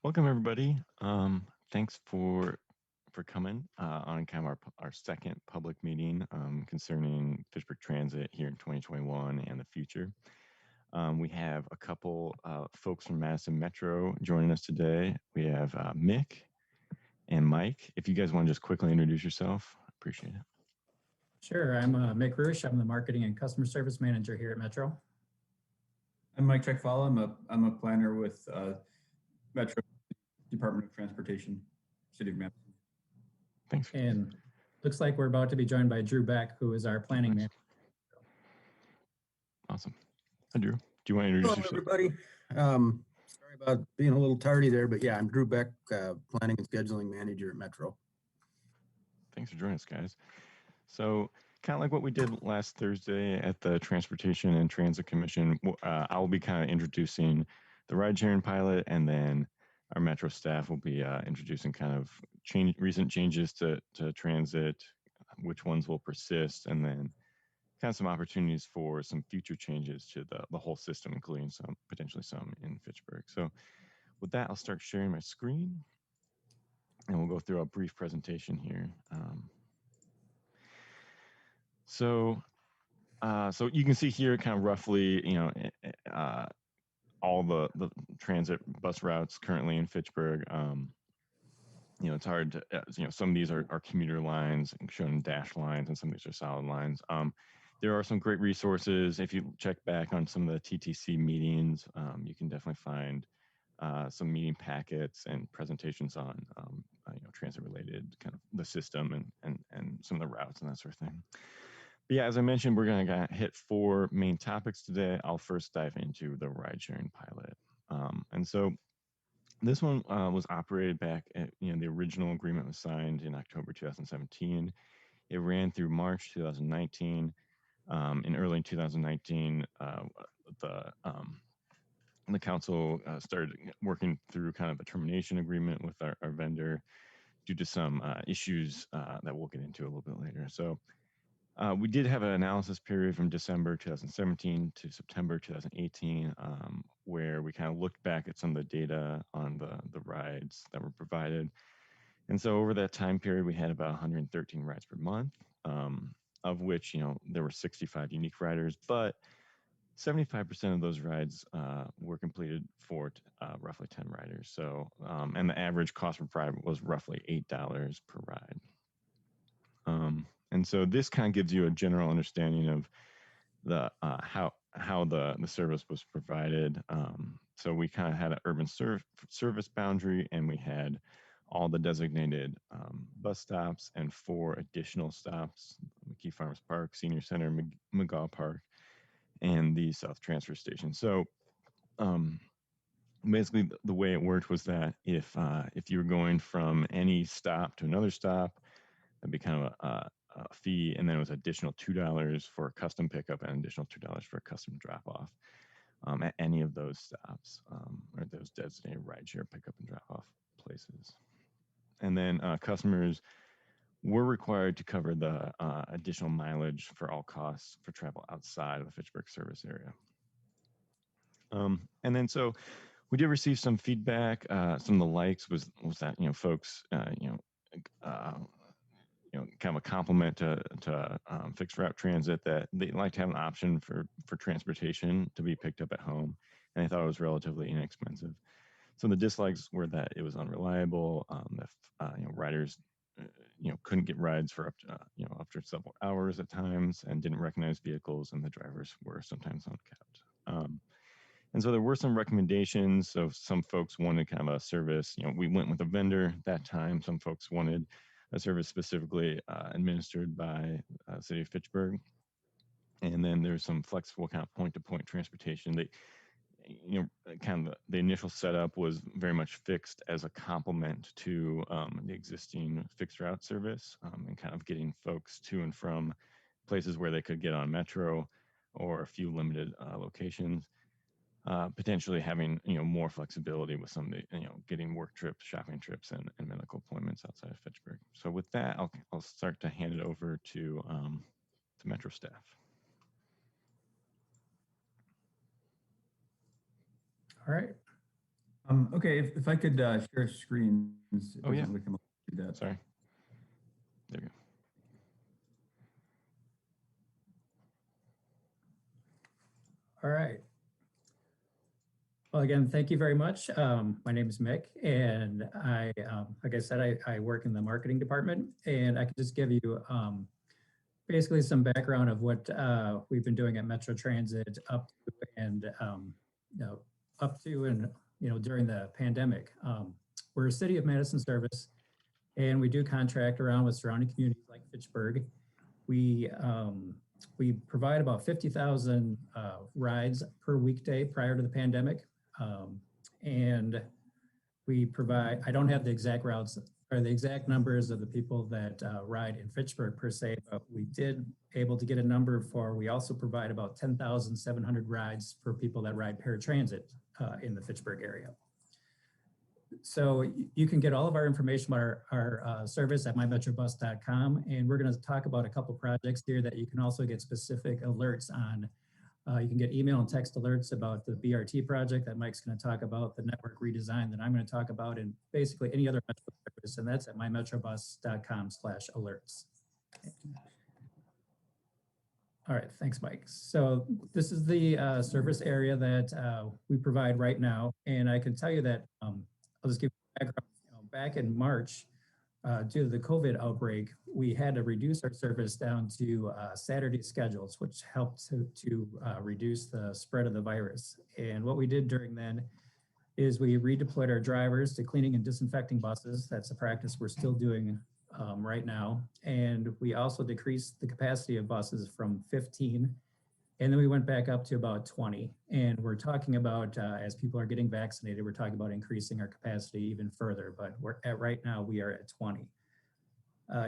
Welcome everybody. Thanks for coming on kind of our second public meeting concerning Fitchburg Transit here in 2021 and the future. We have a couple folks from Madison Metro joining us today. We have Mick and Mike. If you guys want to just quickly introduce yourself, I appreciate it. Sure, I'm Mick Rush. I'm the Marketing and Customer Service Manager here at Metro. I'm Mike Czechvala. I'm a planner with Metro Department of Transportation, City of Madison. Thanks. And looks like we're about to be joined by Drew Beck, who is our planning manager. Awesome. Hi, Drew. Do you want to introduce yourself? Everybody. Sorry about being a little tardy there, but yeah, I'm Drew Beck, Planning and Scheduling Manager at Metro. Thanks for joining us, guys. So kind of like what we did last Thursday at the Transportation and Transit Commission, I will be kind of introducing the ride-sharing pilot, and then our Metro staff will be introducing kind of recent changes to transit, which ones will persist, and then kind of some opportunities for some future changes to the whole system, including potentially some in Fitchburg. So with that, I'll start sharing my screen, and we'll go through a brief presentation here. So you can see here kind of roughly, all the transit bus routes currently in Fitchburg. It's hard to, some of these are commuter lines shown in dashed lines, and some of these are solid lines. There are some great resources. If you check back on some of the TTC meetings, you can definitely find some meeting packets and presentations on, transit-related kind of the system and some of the routes and that sort of thing. But yeah, as I mentioned, we're going to hit 4 main topics today. I'll first dive into the ride-sharing pilot. And so this one was operated back at, the original agreement was signed in October 2017. It ran through March 2019. In early 2019, the council started working through kind of a termination agreement with our vendor due to some issues that we'll get into a little bit later. So we did have an analysis period from December 2017 to September 2018, where we kind of looked back at some of the data on the rides that were provided. And so over that time period, we had about 113 rides per month, of which, there were 65 unique riders, but 75% of those rides were completed for roughly 10 riders. So, and the average cost per ride was roughly $8 per ride. And so this kind of gives you a general understanding of the how the service was provided. So we kind of had an urban service boundary, and we had all the designated bus stops and 4 additional stops: McKee Farmers Park, Senior Center, McGaw Park, and the South Transfer Station. So basically the way it worked was that if you were going from any stop to another stop, that'd be kind of a fee, and then it was additional $2 for a custom pickup and additional $2 for a custom drop-off at any of those stops, or those designated rideshare pickup and drop-off places. And then customers were required to cover the additional mileage for all costs for travel outside of the Fitchburg service area. And then so we did receive some feedback. Some of the likes was that, folks, kind of a compliment to fixed route transit, that they like to have an option for transportation to be picked up at home, and I thought it was relatively inexpensive. Some of the dislikes were that it was unreliable, that riders couldn't get rides for up to after several hours at times, and didn't recognize vehicles, and the drivers were sometimes unkept. And so there were some recommendations. So some folks wanted kind of a service. We went with a vendor that time. Some folks wanted a service specifically administered by the city of Fitchburg. And then there's some flexible kind of point-to-point transportation. That, kind of the initial setup was very much fixed as a complement to the existing fixed route service, and kind of getting folks to and from places where they could get on Metro or a few limited locations. Potentially having more flexibility with some of the getting work trips, shopping trips, and medical appointments outside of Fitchburg. So with that, I'll start to hand it over to Metro staff. All right. Okay, if I could share screens. It Oh, yeah. doesn't really come up to that. Sorry. There you go. All right. Well, again, thank you very much. My name is Mick, and like I said, I work in the marketing department, and I can just give you basically some background of what we've been doing at Metro Transit up to and during the pandemic. We're a City of Madison service, and we do contract around with surrounding communities like Fitchburg. We provide about 50,000 rides per weekday prior to the pandemic. And we provide, I don't have the exact routes or the exact numbers of the people that ride in Fitchburg per se, but we did able to get a number for, we also provide about 10,700 rides for people that ride paratransit in the Fitchburg area. So you can get all of our information about our service at mymetrobus.com. And we're going to talk about a couple projects here that you can also get specific alerts on. You can get email and text alerts about the BRT project that Mike's going to talk about, the network redesign that I'm going to talk about, and basically any other Metro service, and that's at mymetrobus.com/alerts. All right, thanks, Mike. So this is the service area that we provide right now, and I can tell you that I'll just give you background. Back in March, due to the COVID outbreak, we had to reduce our service down to Saturday schedules, which helped to reduce the spread of the virus. And what we did during then is we redeployed our drivers to cleaning and disinfecting buses. That's a practice we're still doing right now. And we also decreased the capacity of buses from 15, and then we went back up to about 20. And we're talking about, as people are getting vaccinated, we're talking about increasing our capacity even further, but right now we are at 20.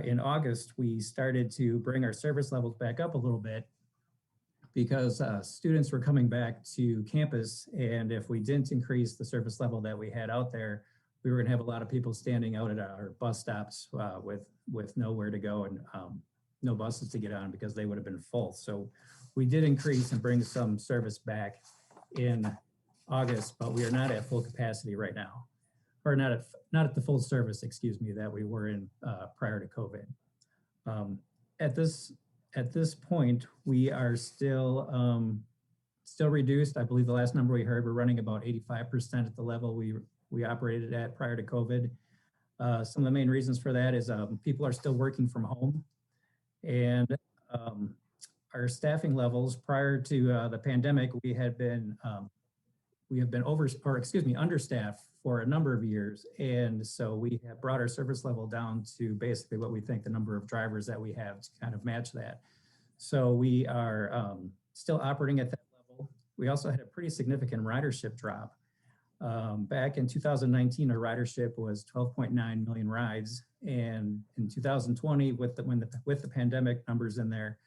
In August, we started to bring our service levels back up a little bit because students were coming back to campus. And if we didn't increase the service level that we had out there, we were gonna have a lot of people standing out at our bus stops with nowhere to go and no buses to get on because they would have been full. So we did increase and bring some service back in August, but we are not at full capacity right now, or not at the full service, excuse me, that we were in prior to COVID. At this point, we are still reduced. I believe the last number we heard, we're running about 85% at the level we operated at prior to COVID. Some of the main reasons for that is people are still working from home, and our staffing levels prior to the pandemic, we have been understaffed for a number of years. And so we have brought our service level down to basically what we think the number of drivers that we have to kind of match that. So we are still operating at that level. We also had a pretty significant ridership drop. Back in 2019, our ridership was 12.9 million rides. And in 2020, with the pandemic numbers in there,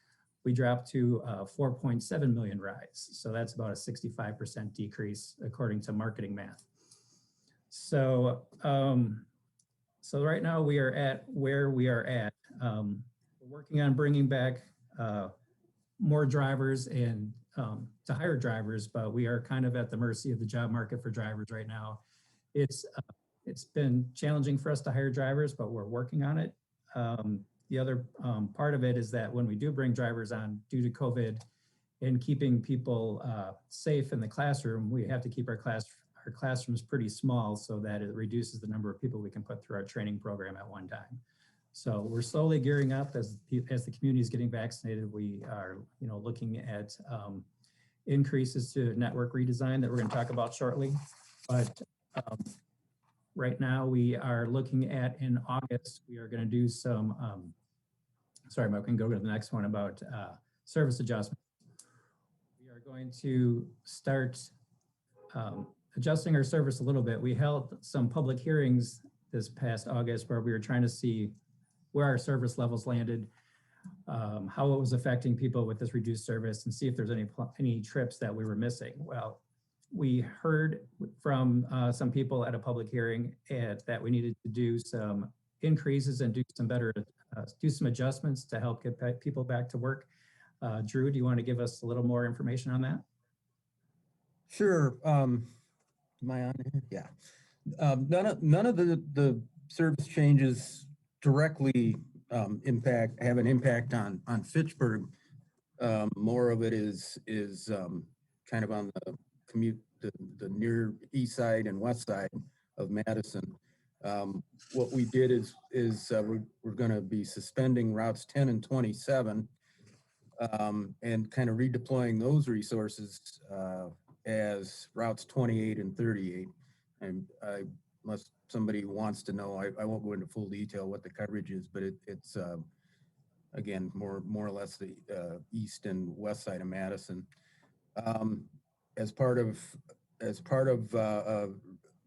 we dropped to 4.7 million rides. So that's about a 65% decrease according to marketing math. So, so right now we are at where we are at. We're working on bringing back more drivers and to hire drivers, but we are kind of at the mercy of the job market for drivers right now. It's been challenging for us to hire drivers, but we're working on it. The other part of it is that when we do bring drivers on due to COVID and keeping people safe in the classroom, we have to keep our classrooms pretty small so that it reduces the number of people we can put through our training program at one time. So we're slowly gearing up as the community is getting vaccinated. We are, looking at increases to network redesign that we're going to talk about shortly. But right now we are looking at in August, we are going to do some, sorry, Mike, we can go to the next one about service adjustment. We are going to start adjusting our service a little bit. We held some public hearings this past August where we were trying to see where our service levels landed, how it was affecting people with this reduced service, and see if there's any trips that we were missing. Well, we heard from some people at a public hearing that we needed to do some increases and do some adjustments to help get people back to work. Drew, do you want to give us a little more information on that? Sure. Am I on here? Yeah. None of the service changes directly have an impact on Fitchburg. More of it is kind of on the commute, the near east side and west side of Madison. What we did is we're going to be suspending routes 10 and 27 and kind of redeploying those resources as routes 28 and 38. And unless somebody wants to know, I won't go into full detail what the coverage is, but it's again more or less the east and west side of Madison. As part of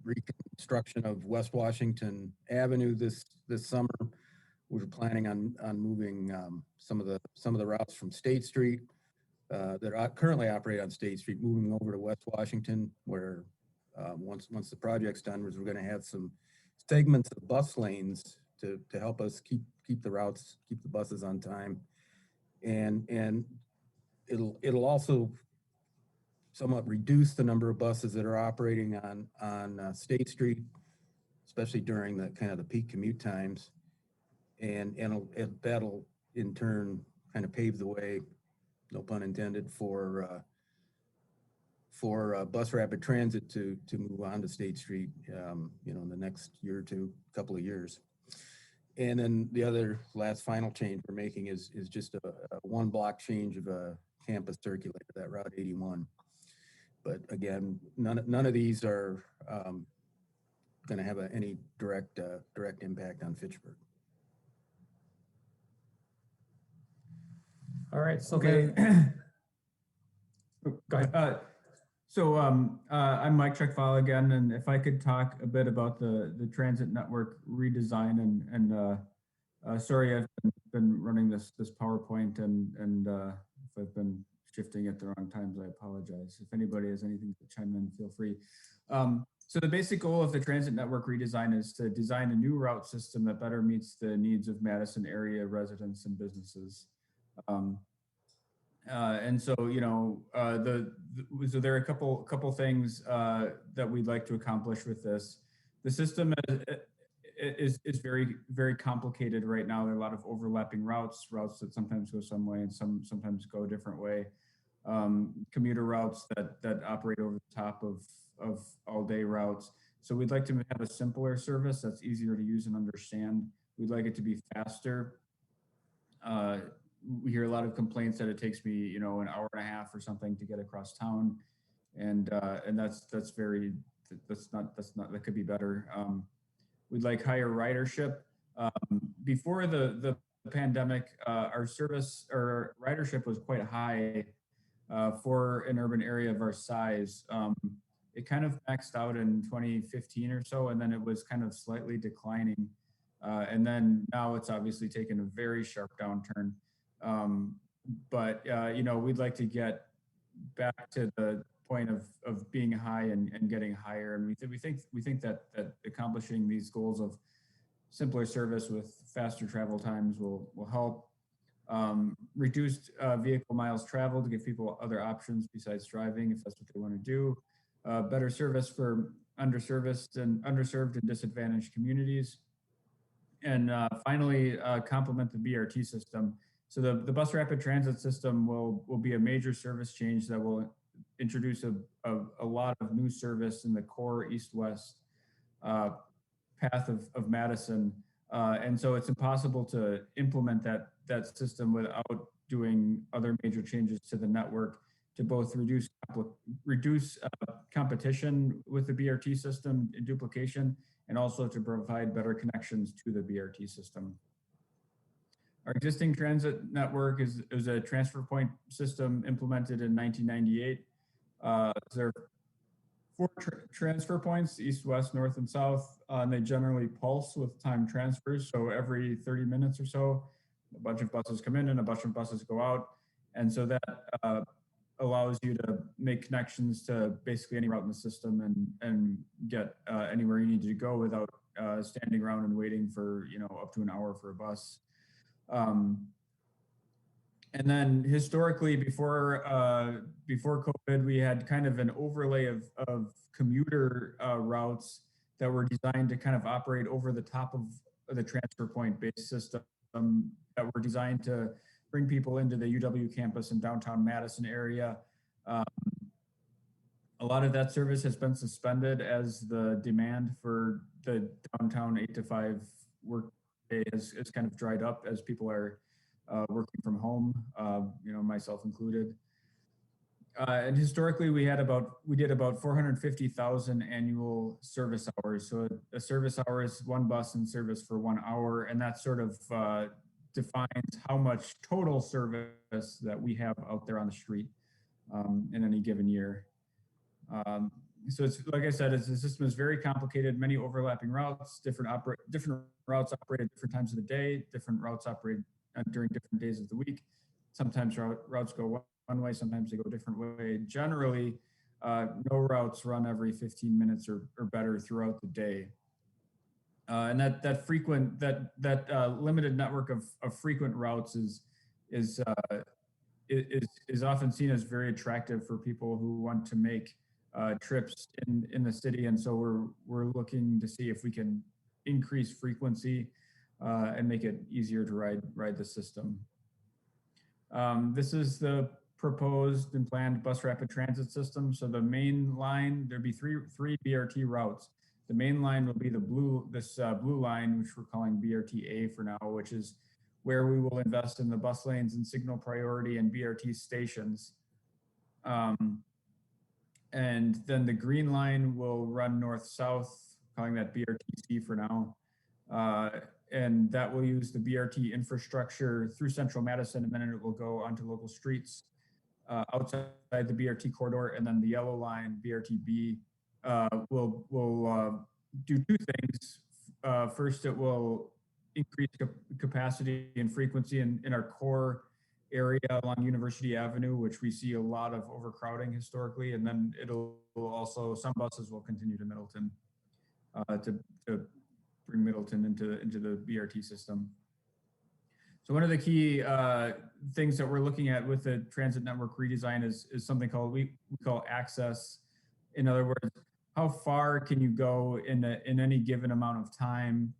reconstruction of West Washington Avenue this summer, we're planning on moving some of the routes from State Street that currently operate on State Street, moving over to West Washington, where once the project's done, we're going to have some segments of bus lanes to help us keep the routes, keep the buses on time, and it'll also somewhat reduce the number of buses that are operating on State Street, especially during the kind of the peak commute times, and that'll in turn kind of pave the way, no pun intended, for bus rapid transit to move on to State Street, in the next year or two, couple of years. And then the other final change we're making is just a one block change of a campus circulator, that Route 81. But again, none of these are going to have any direct impact on Fitchburg. All right. So Okay. go ahead. I'm Mike Trekfall again, and if I could talk a bit about the transit network redesign, and sorry, I've been running this PowerPoint, and if I've been shifting at the wrong times, I apologize. If anybody has anything to chime in, feel free. So the basic goal of the transit network redesign is to design a new route system that better meets the needs of Madison area residents and businesses. And so, so there are a couple things that we'd like to accomplish with this. The system is very, very complicated right now. There are a lot of overlapping routes that sometimes go some way and sometimes go a different way. Commuter routes that operate over the top of all day routes. So we'd like to have a simpler service that's easier to use and understand. We'd like it to be faster. We hear a lot of complaints that it takes me, an hour and a half or something to get across town, and that could be better. We'd like higher ridership. Before the pandemic, our ridership was quite high for an urban area of our size. It kind of maxed out in 2015 or so, and then it was kind of slightly declining. And then now it's obviously taken a very sharp downturn. But we'd like to get back to the point of being high and getting higher. And we think that accomplishing these goals of simpler service with faster travel times will help. Reduced vehicle miles traveled to give people other options besides driving, if that's what they want to do. Better service for underserved and disadvantaged communities. And finally, complement the BRT system. So the bus rapid transit system will be a major service change that will introduce a lot of new service in the core east-west path of Madison. And so it's impossible to implement that system without doing other major changes to the network to both reduce competition with the BRT system, duplication, and also to provide better connections to the BRT system. Our existing transit network is a transfer point system implemented in 1998. There are 4 transfer points, east, west, north, and south, and they generally pulse with time transfers. So every 30 minutes or so, a bunch of buses come in and a bunch of buses go out. And so that allows you to make connections to basically any route in the system and get anywhere you need to go without standing around and waiting for, up to an hour for a bus. And then historically, before COVID, we had kind of an overlay of commuter routes that were designed to kind of operate over the top of the transfer point based system that were designed to bring people into the UW campus in downtown Madison area. Um, a lot of that service has been suspended as the demand for the downtown 8 to 5 work day has kind of dried up as people are working from home, myself included. And historically, we did about 450,000 annual service hours. So a service hour is one bus in service for 1 hour, and that sort of defines how much total service that we have out there on the street in any given year. So it's like I said, the system is very complicated, many overlapping routes, different routes operate at different times of the day, different routes operate during different days of the week. Sometimes routes go one way, sometimes they go a different way. Generally, no routes run every 15 minutes or better throughout the day. And that limited network of frequent routes is often seen as very attractive for people who want to make trips in the city, and so we're looking to see if we can increase frequency and make it easier to ride the system. This is the proposed and planned bus rapid transit system. So the main line, there'd be three BRT routes. The main line will be blue line, which we're calling BRT A for now, which is where we will invest in the bus lanes and signal priority and BRT stations. And then the green line will run north-south, calling that BRTC for now. And that will use the BRT infrastructure through central Madison, and then it will go onto local streets outside the BRT corridor. And then the yellow line, BRTB, will do two things. First, it will increase capacity and frequency in our core area along University Avenue, which we see a lot of overcrowding historically. And then it'll also, some buses will continue to Middleton to bring Middleton into the BRT system. So one of the key things that we're looking at with the transit network redesign is something we call access. In other words, how far can you go in any given amount of time?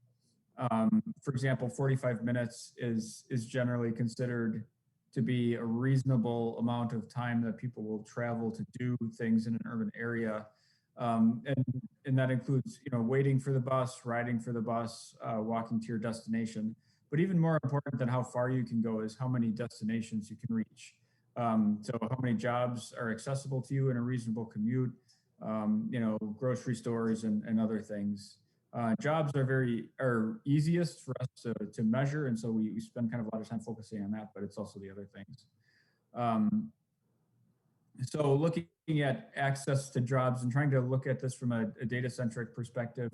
For example, 45 minutes is generally considered to be a reasonable amount of time that people will travel to do things in an urban area. And that includes, waiting for the bus, riding for the bus, walking to your destination. But even more important than how far you can go is how many destinations you can reach. So how many jobs are accessible to you in a reasonable commute, grocery stores and other things. Jobs are easiest for us to measure, and so we spend kind of a lot of time focusing on that, but it's also the other things. So looking at access to jobs and trying to look at this from a data-centric perspective,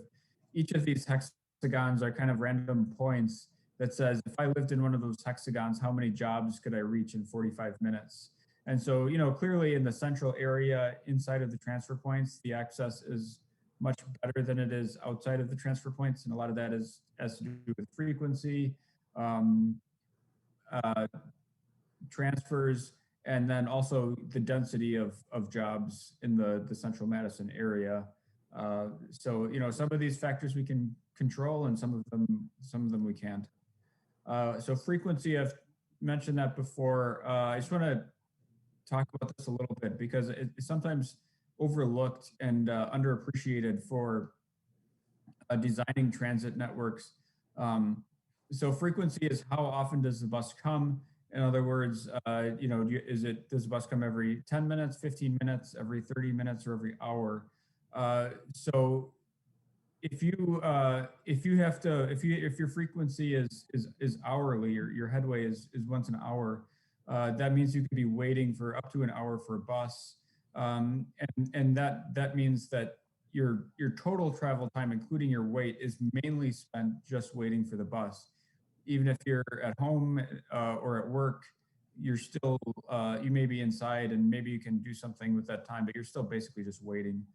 each of these hexagons are kind of random points that says, if I lived in one of those hexagons, how many jobs could I reach in 45 minutes? And so, clearly in the central area inside of the transfer points, the access is much better than it is outside of the transfer points. And a lot of that has to do with frequency, transfers, and then also the density of jobs in the central Madison area. So, some of these factors we can control and some of them we can't. So frequency, I've mentioned that before. I just want to talk about this a little bit because it's sometimes overlooked and underappreciated for designing transit networks. So frequency is how often does the bus come? In other words, does the bus come every 10 minutes, 15 minutes, every 30 minutes, or every hour? So if your frequency is hourly, or your headway is once an hour, that means you could be waiting for up to an hour for a bus, and that means that your total travel time, including your wait, is mainly spent just waiting for the bus. Even if you're at home or at work, you're still you may be inside and maybe you can do something with that time, but you're still basically just waiting.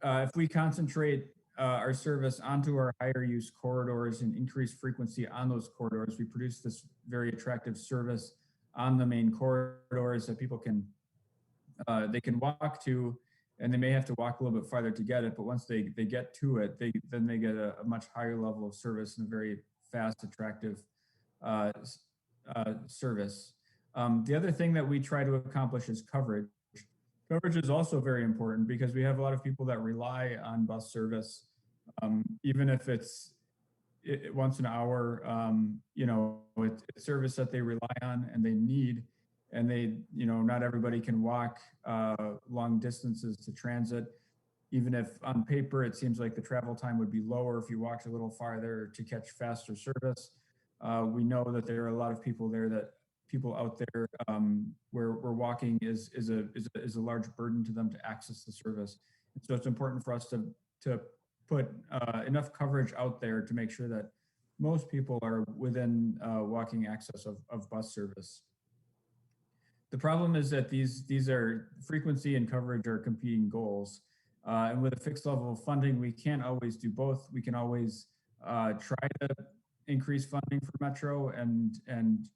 If we concentrate our service onto our higher use corridors and increase frequency on those corridors, we produce this very attractive service on the main corridors that people can they can walk to, and they may have to walk a little bit farther to get it, but once they get to it, then they get a much higher level of service and a very fast, attractive service. The other thing that we try to accomplish is coverage. Coverage is also very important because we have a lot of people that rely on bus service, even if it's once an hour. You know, it's service that they rely on and they need, and they, you know, not everybody can walk long distances to transit. Even if on paper it seems like the travel time would be lower if you walked a little farther to catch faster service, we know that there are a lot of people out there where walking is a large burden to them to access the service. And so it's important for us to put enough coverage out there to make sure that most people are within walking access of bus service. The problem is that these are frequency and coverage are competing goals. And with a fixed level of funding, we can't always do both. We can always try to increase funding for Metro and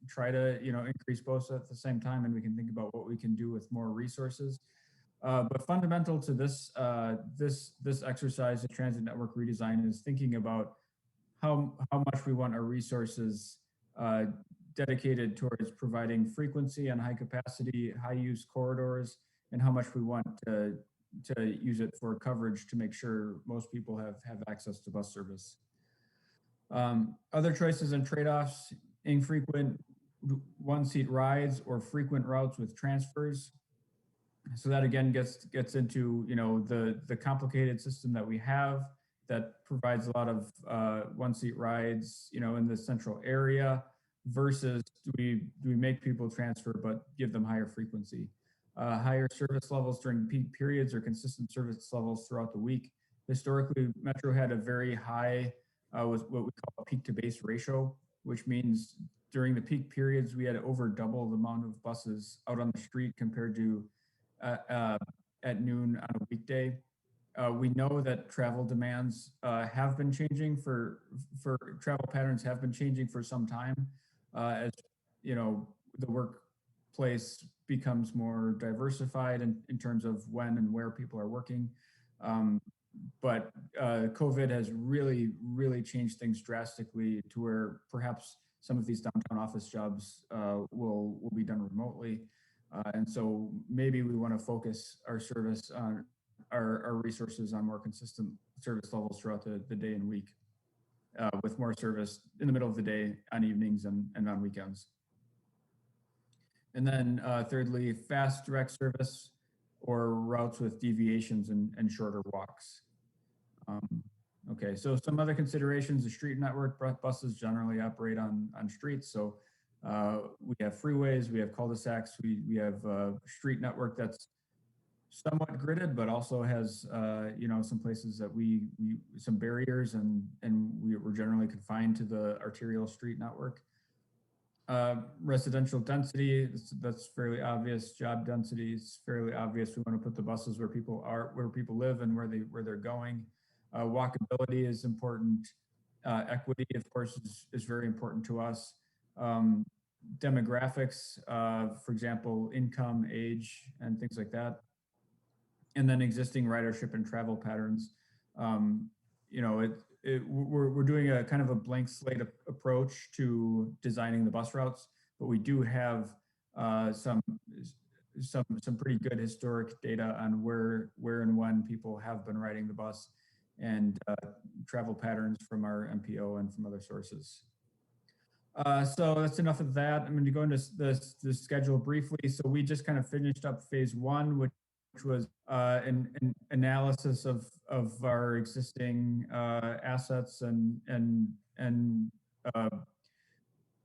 try to, you know, increase both at the same time, and we can think about what we can do with more resources. But fundamental to this this exercise, the transit network redesign, is thinking about how much we want our resources dedicated towards providing frequency on high capacity, high use corridors, and how much we want to use it for coverage to make sure most people have access to bus service. Other choices and trade-offs: infrequent one-seat rides or frequent routes with transfers. So that again gets into, you know, the complicated system that we have that provides a lot of one-seat rides, you know, in the central area, versus do we make people transfer but give them higher frequency, higher service levels during peak periods, or consistent service levels throughout the week. Historically, Metro had a very high was what we call a peak to base ratio, which means during the peak periods, we had over double the amount of buses out on the street compared to at noon on a weekday. We know that travel demands have been changing for travel patterns have been changing for some time, as you know, the workplace becomes more diversified in terms of when and where people are working. But COVID has really changed things drastically to where perhaps some of these downtown office jobs will be done remotely. And so maybe we want to focus our service on our resources on more consistent service levels throughout the day and week, with more service in the middle of the day, on evenings and on weekends. And then thirdly, fast direct service or routes with deviations and shorter walks. Okay, so some other considerations: the street network buses generally operate on streets. So we have freeways, we have cul-de-sacs, we have a street network that's somewhat gridded, but also has you know, some places that we some barriers, and we're generally confined to the arterial street network. Residential density, that's fairly obvious. Job density is fairly obvious. We want to put the buses where people live and where they're going. Walkability is important. Equity, of course, is very important to us. Demographics, for example, income, age, and things like that. And then existing ridership and travel patterns. You know, we're doing a kind of a blank slate approach to designing the bus routes, but we do have some pretty good historic data on where and when people have been riding the bus, and travel patterns from our MPO and from other sources. So that's enough of that. I'm going to go into the schedule briefly. So we just kind of finished up phase one, which was an analysis of our existing assets and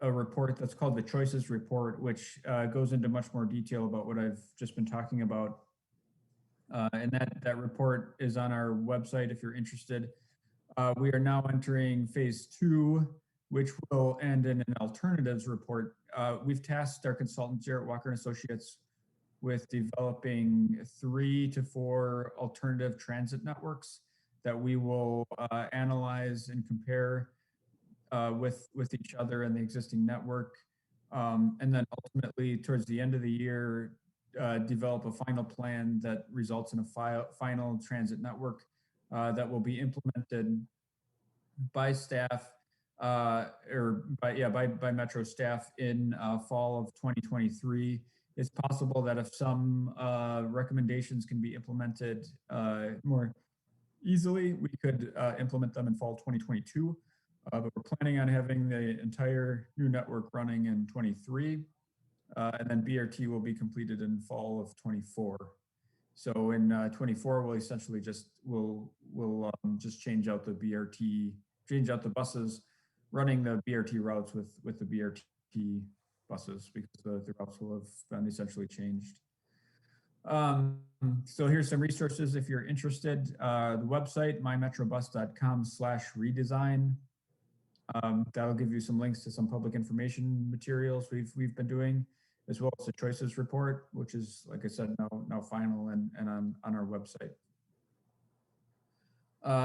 a report that's called the Choices Report, which goes into much more detail about what I've just been talking about. And that report is on our website if you're interested. We are now entering phase two, which will end in an alternatives report. We've tasked our consultant, Jarrett Walker and Associates, with developing 3 to 4 alternative transit networks that we will analyze and compare with each other and the existing network. And then ultimately, towards the end of the year, develop a final plan that results in a final transit network that will be implemented by staff or by Metro staff in fall of 2023. It's possible that if some recommendations can be implemented more easily, we could implement them in fall 2022. But we're planning on having the entire new network running in 23. And then BRT will be completed in fall of 24. So in 24, we'll essentially just just change out the BRT, change out the buses, running the BRT routes with the BRT buses, because the routes will have been essentially changed. So here's some resources if you're interested. The website, mymetrobus.com/redesign. That'll give you some links to some public information materials we've been doing, as well as the choices report, which is, like I said, now final and on our website.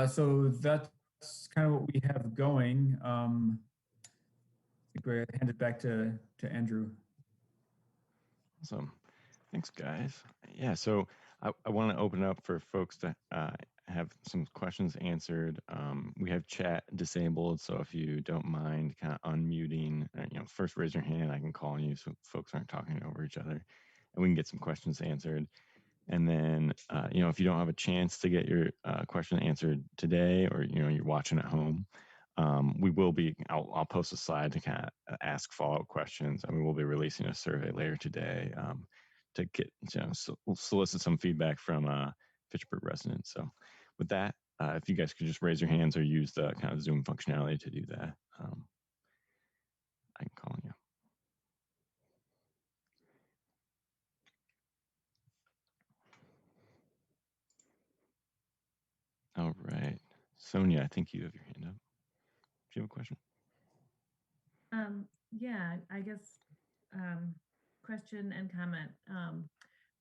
So that's kind of what we have going. I think we hand it back to Andrew. Awesome. Thanks, guys. Yeah, so I want to open up for folks to have some questions answered. We have chat disabled, so if you don't mind kind of unmuting, first raise your hand. I can call on you so folks aren't talking over each other, and we can get some questions answered. And then, if you don't have a chance to get your question answered today, or you're watching at home, I'll post a slide to kind of ask follow-up questions, and we will be releasing a survey later today to get solicit some feedback from Fitchburg residents. So with that, if you guys could just raise your hands or use the kind of Zoom functionality to do that, I can call on you. All right, Sonia, I think you have your hand up. Do you have a question? Yeah, I guess question and comment.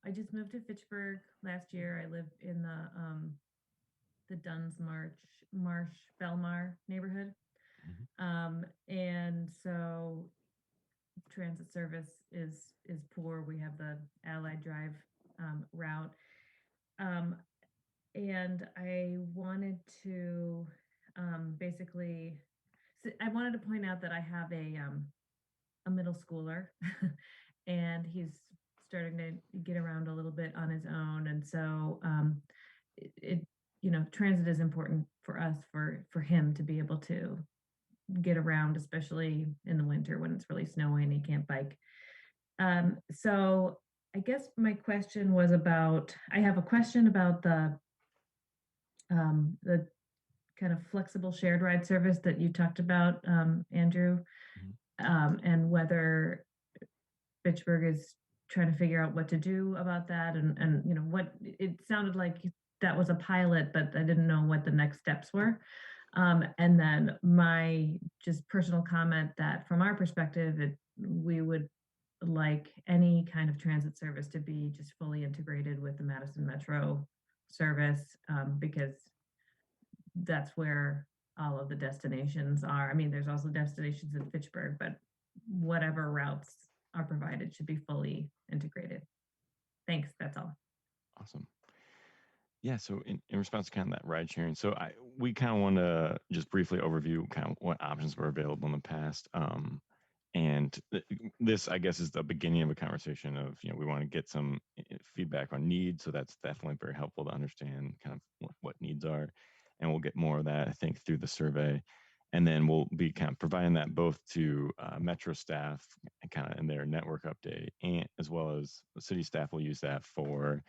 I just moved to Fitchburg last year. I live in the Duns Marsh Belmar neighborhood. And so transit service is poor. We have the Allied Drive route. And I wanted to basically, I wanted to point out that I have a middle schooler and he's starting to get around a little bit on his own. And so transit is important for us, for him to be able to get around, especially in the winter when it's really snowy and he can't bike. So I guess my question was I have a question about the kind of flexible shared ride service that you talked about, Andrew, and whether Fitchburg is trying to figure out what to do about that, and what it sounded like that was a pilot, but I didn't know what the next steps were. And then my just personal comment that from our perspective, we would like any kind of transit service to be just fully integrated with the Madison Metro service, because that's where all of the destinations are. I mean, there's also destinations in Fitchburg, but whatever routes are provided should be fully integrated. Thanks, that's all. Awesome. Yeah, so in response to kind of that ride sharing, so we kind of want to just briefly overview kind of what options were available in the past. And this, I guess, is the beginning of a conversation of, we want to get some feedback on needs. So that's definitely very helpful to understand kind of what needs are. And we'll get more of that, I think, through the survey. And then we'll be kind of providing that both to Metro staff kind of in their network update, and as well as the city staff will use that for,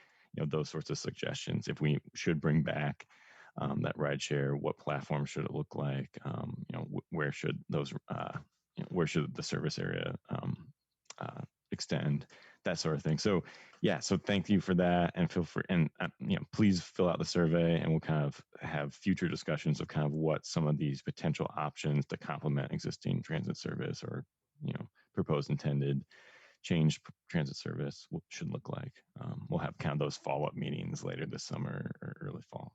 those sorts of suggestions. If we should bring back that ride share, what platform should it look like? Where should those where should the service area extend, that sort of thing. So yeah, so thank you for that, and feel free, and please fill out the survey, and we'll kind of have future discussions of kind of what some of these potential options to complement existing transit service, or proposed intended changed transit service should look like. We'll have kind of those follow-up meetings later this summer or early fall.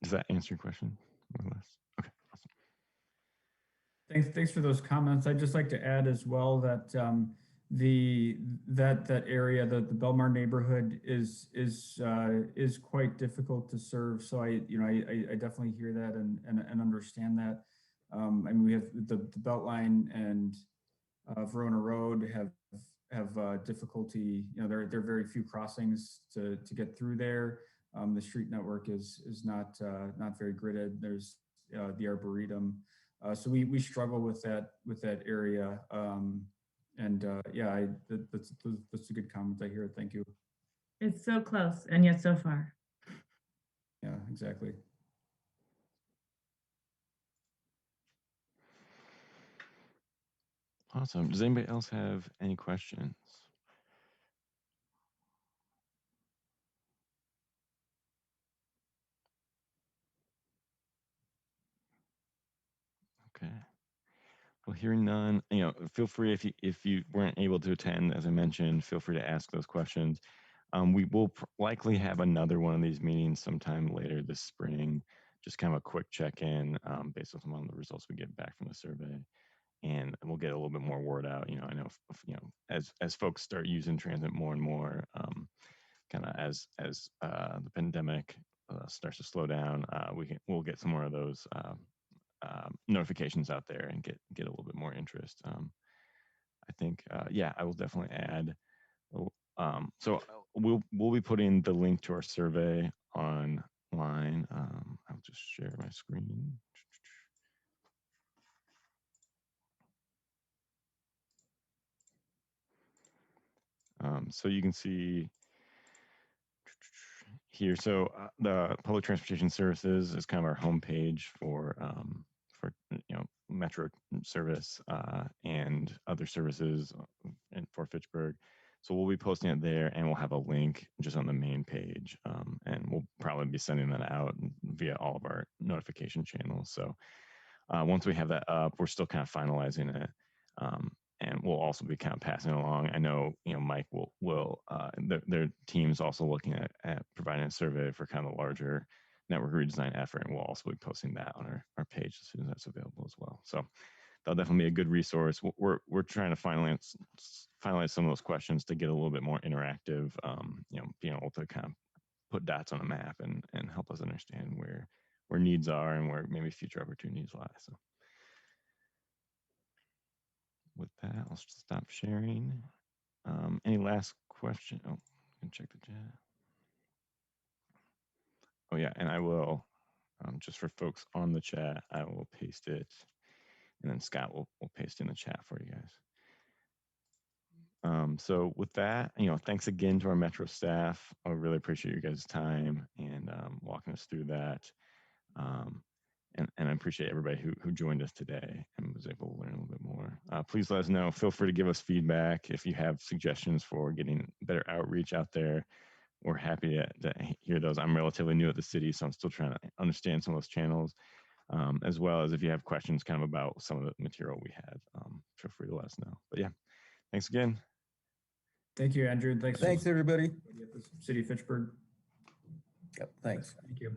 Does that answer your question more or less? Okay, awesome. Thanks for those comments. I'd just like to add as well that that area, the Belmar neighborhood is quite difficult to serve. So I definitely hear that and understand that. I mean, we have the Beltline and Verona Road have difficulty. You know, there are very few crossings to get through there. The street network is not very gridded. There's the Arboretum. So we struggle with that area. Yeah, that's a good comment I hear. Thank you. It's so close and yet so far. Yeah, exactly. Awesome. Does anybody else have any questions? Okay. Well, hearing none, feel free if you weren't able to attend, as I mentioned, feel free to ask those questions. We will likely have another one of these meetings sometime later this spring, just kind of a quick check-in based on some of the results we get back from the survey, and we'll get a little bit more word out. I know as folks start using transit more and more, kind of as the pandemic starts to slow down, we'll get some more of those. Notifications out there and get a little bit more interest. I think, yeah, I will definitely add. So we'll be putting the link to our survey online. I'll just share my screen. So you can see here. So the public transportation services is kind of our homepage for metro service and other services for Fitchburg. So we'll be posting it there, and we'll have a link just on the main page, and we'll probably be sending that out via all of our notification channels. So once we have that up, we're still kind of finalizing it. And we'll also be kind of passing along. I know, Mike will their team's also looking at providing a survey for kind of a larger network redesign effort, and we'll also be posting that on our page as soon as that's available as well. So that'll definitely be a good resource. We're trying to finalize some of those questions to get a little bit more interactive. Being able to kind of put dots on a map and help us understand where needs are and where maybe future opportunities lie. So with that, I'll stop sharing. Any last question? Oh, I can check the chat. Oh yeah, and I will, just for folks on the chat, I will paste it, and then Scott will paste in the chat for you guys. So with that, thanks again to our Metro staff. I really appreciate you guys' time and walking us through that. And I appreciate everybody who joined us today and was able to learn a little bit more. Please let us know. Feel free to give us feedback if you have suggestions for getting better outreach out there. We're happy to hear those. I'm relatively new at the city, so I'm still trying to understand some of those channels, as well as if you have questions kind of about some of the material we have, feel free to let us know. But yeah, thanks again. Thank you, Andrew. Thanks Thanks, everybody. at the City of Fitchburg. Yep, thanks. Thank you.